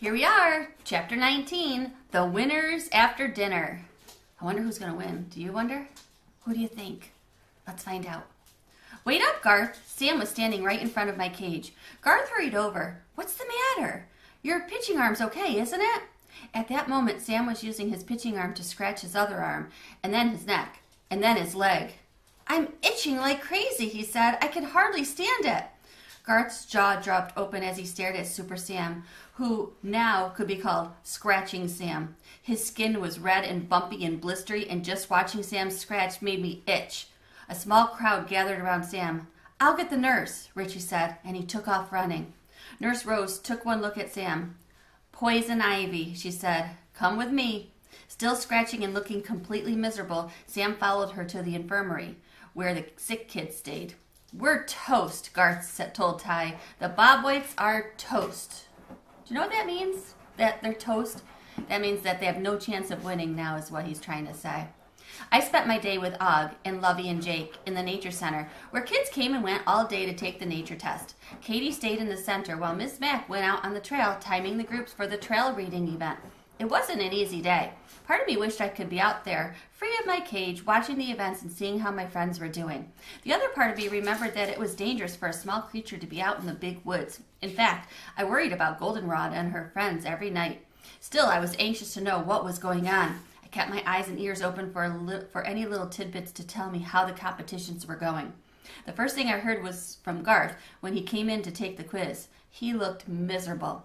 Here we are, Chapter 19, The Winners After Dinner. I wonder who's going to win. Do you wonder? Who do you think? Let's find out. Wait up, Garth. Sam was standing right in front of my cage. Garth hurried over. What's the matter? Your pitching arm's okay, isn't it? At that moment, Sam was using his pitching arm to scratch his other arm, and then his neck, and then his leg. I'm itching like crazy, he said. I can hardly stand it. Garth's jaw dropped open as he stared at Super Sam, who now could be called Scratching Sam. His skin was red and bumpy and blistery, and just watching Sam scratch made me itch. A small crowd gathered around Sam. I'll get the nurse, Richie said, and he took off running. Nurse Rose took one look at Sam. Poison ivy, she said. Come with me. Still scratching and looking completely miserable, Sam followed her to the infirmary, where the sick kid stayed. We're toast, Garth told Ty. The Bob Whites are toast. Do you know what that means? That they're toast? That means that they have no chance of winning now is what he's trying to say. I spent my day with Og and Lovey and Jake in the nature center, where kids came and went all day to take the nature test. Katie stayed in the center while Miss Mack went out on the trail timing the groups for the trail reading event. It wasn't an easy day. Part of me wished I could be out there, free of my cage, watching the events and seeing how my friends were doing. The other part of me remembered that it was dangerous for a small creature to be out in the big woods. In fact, I worried about Goldenrod and her friends every night. Still, I was anxious to know what was going on. I kept my eyes and ears open for any little tidbits to tell me how the competitions were going. The first thing I heard was from Garth when he came in to take the quiz. He looked miserable.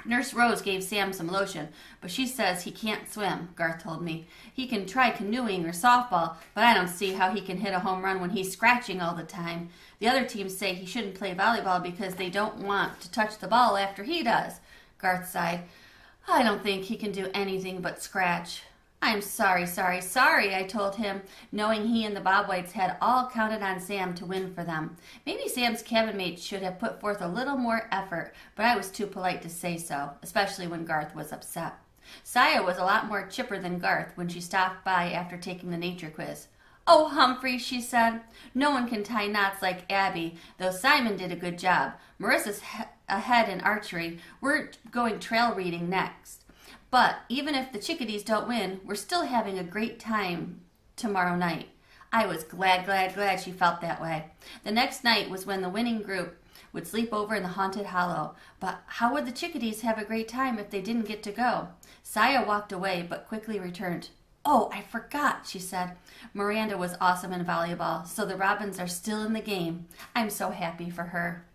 Nurse Rose gave Sam some lotion, but she says he can't swim, Garth told me. He can try canoeing or softball, but I don't see how he can hit a home run when he's scratching all the time. The other teams say he shouldn't play volleyball because they don't want to touch the ball after he does. Garth sighed. I don't think he can do anything but scratch. I'm sorry, I told him, knowing he and the Bob Whites had all counted on Sam to win for them. Maybe Sam's cabin mates should have put forth a little more effort, but I was too polite to say so, especially when Garth was upset. Saya was a lot more chipper than Garth when she stopped by after taking the nature quiz. Oh, Humphrey, she said, no one can tie knots like Abby, though Simon did a good job. Marissa's ahead in archery. We're going trail reading next. But even if the chickadees don't win, we're still having a great time tomorrow night. I was glad she felt that way. The next night was when the winning group would sleep over in the haunted hollow. But how would the chickadees have a great time if they didn't get to go? Saya walked away, but quickly returned. Oh, I forgot, she said. Miranda was awesome in volleyball, so the Robins are still in the game. I'm so happy for her.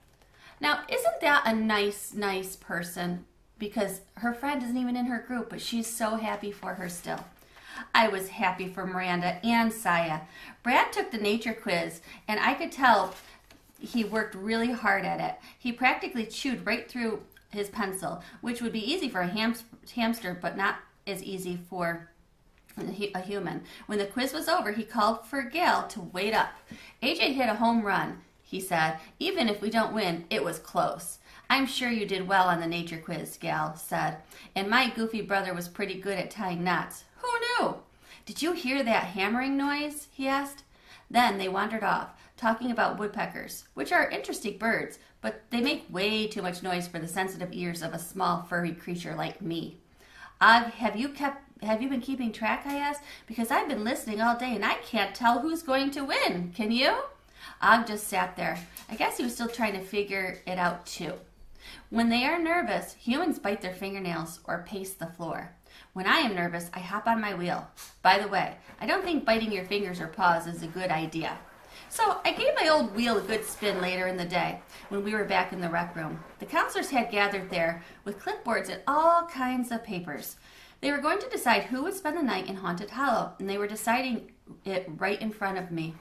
Now, isn't that a nice person? Because her friend isn't even in her group, but she's so happy for her still. I was happy for Miranda and Saya. Brad took the nature quiz, and I could tell he worked really hard at it. He practically chewed right through his pencil, which would be easy for a hamster, but not as easy for a human. When the quiz was over, he called for Gail to wait up. AJ hit a home run, he said. Even if we don't win, it was close. I'm sure you did well on the nature quiz, Gal said. And my goofy brother was pretty good at tying knots. Who knew? Did you hear that hammering noise? He asked. Then they wandered off, talking about woodpeckers, which are interesting birds, but they make way too much noise for the sensitive ears of a small furry creature like me. Og, have you been keeping track? I asked, because I've been listening all day and I can't tell who's going to win. Can you? Og just sat there. I guess he was still trying to figure it out too. When they are nervous, humans bite their fingernails or pace the floor. When I am nervous, I hop on my wheel. By the way, I don't think biting your fingers or paws is a good idea. So I gave my old wheel a good spin later in the day when we were back in the rec room. The counselors had gathered there with clipboards and all kinds of papers. They were going to decide who would spend the night in Haunted Hollow, and they were deciding it right in front of me.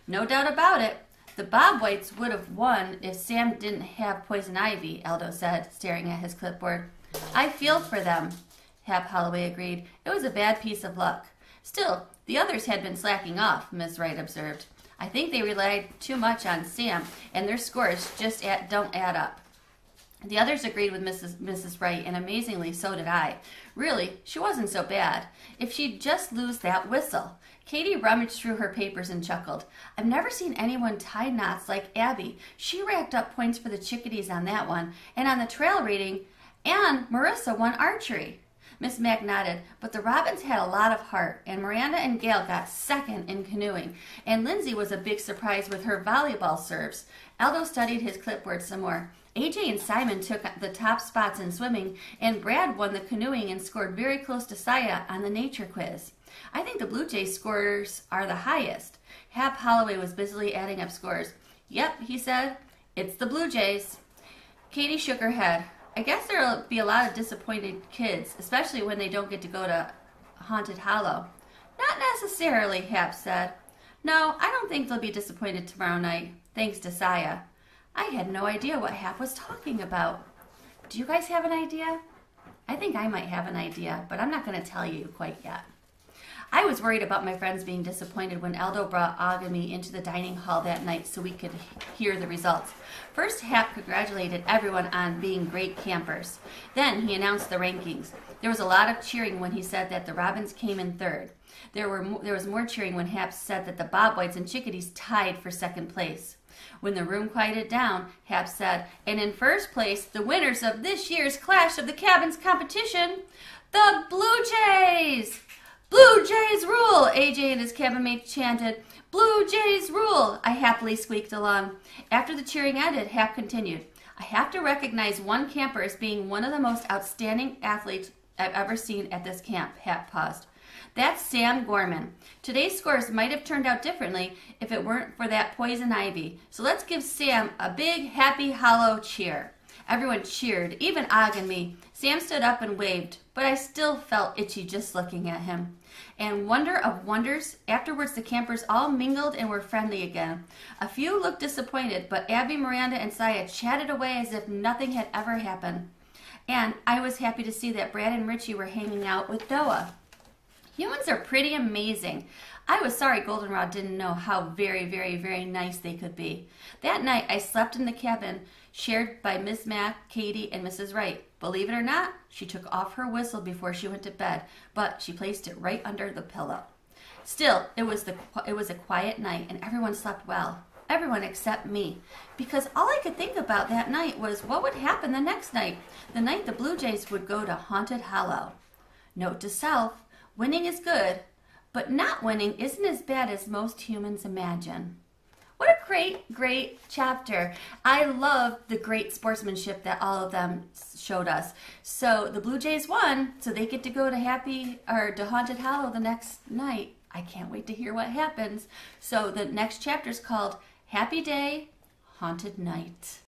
No doubt about it. The Bob Whites would have won if Sam didn't have poison ivy, Aldo said, staring at his clipboard. I feel for them, Hap Holloway agreed. It was a bad piece of luck. Still, the others had been slacking off, Miss Wright observed. I think they relied too much on Sam, and their scores just don't add up. The others agreed with Mrs. Wright, and amazingly, so did I. Really, she wasn't so bad. If she'd just lose that whistle. Katie rummaged through her papers and chuckled. I've never seen anyone tie knots like Abby. She racked up points for the chickadees on that one, and on the trail reading, And Marissa won archery. Miss Mac nodded, but the Robins had a lot of heart, and Miranda and Gail got second in canoeing, and Lindsay was a big surprise with her volleyball serves. Aldo studied his clipboard some more. AJ and Simon took the top spots in swimming, and Brad won the canoeing and scored very close to Saya on the nature quiz. I think the Blue Jays scores are the highest. Hap Holloway was busily adding up scores. Yep, he said, it's the Blue Jays. Katie shook her head. I guess there'll be a lot of disappointed kids, especially when they don't get to go to Haunted Hollow. Not necessarily, Hap said. No, I don't think they'll be disappointed tomorrow night, thanks to Saya. I had no idea what Hap was talking about. Do you guys have an idea? I think I might have an idea, but I'm not going to tell you quite yet. I was worried about my friends being disappointed when Aldo brought Og and me into the dining hall that night so we could hear the results. First, Hap congratulated everyone on being great campers. Then he announced the rankings. There was a lot of cheering when he said that the Robins came in third. There was more cheering when Hap said that the Bob Whites and Chickadees tied for second place. When the room quieted down, Hap said, and in first place, the winners of this year's Clash of the Cabins competition, the Blue Jays! Blue Jays rule, AJ and his cabin mate chanted. Blue Jays rule, I happily squeaked along. After the cheering ended, Hap continued. I have to recognize one camper as being one of the most outstanding athletes I've ever seen at this camp. Hap paused. That's Sam Gorman. Today's scores might have turned out differently if it weren't for that poison ivy. So let's give Sam a big, happy, hollow cheer. Everyone cheered, even Og and me. Sam stood up and waved, but I still felt itchy just looking at him. And wonder of wonders, afterwards the campers all mingled and were friendly again. A few looked disappointed, but Abby, Miranda, and Saya chatted away as if nothing had ever happened. And I was happy to see that Brad and Richie were hanging out with Doa. Humans are pretty amazing. I was sorry Goldenrod didn't know how very, very, very nice they could be. That night I slept in the cabin shared by Miss Mac, Katie, and Mrs. Wright. Believe it or not, she took off her whistle before she went to bed, but she placed it right under the pillow. Still, it was a quiet night, and everyone slept well. Everyone except me, because all I could think about that night was what would happen the next night, the night the Blue Jays would go to Haunted Hollow. Note to self, winning is good, but not winning isn't as bad as most humans imagine. What a great, great chapter. I love the great sportsmanship that all of them showed us. So the Blue Jays won, so they get to go to Haunted Hollow the next night. I can't wait to hear what happens. So the next chapter is called Happy Day, Haunted Night.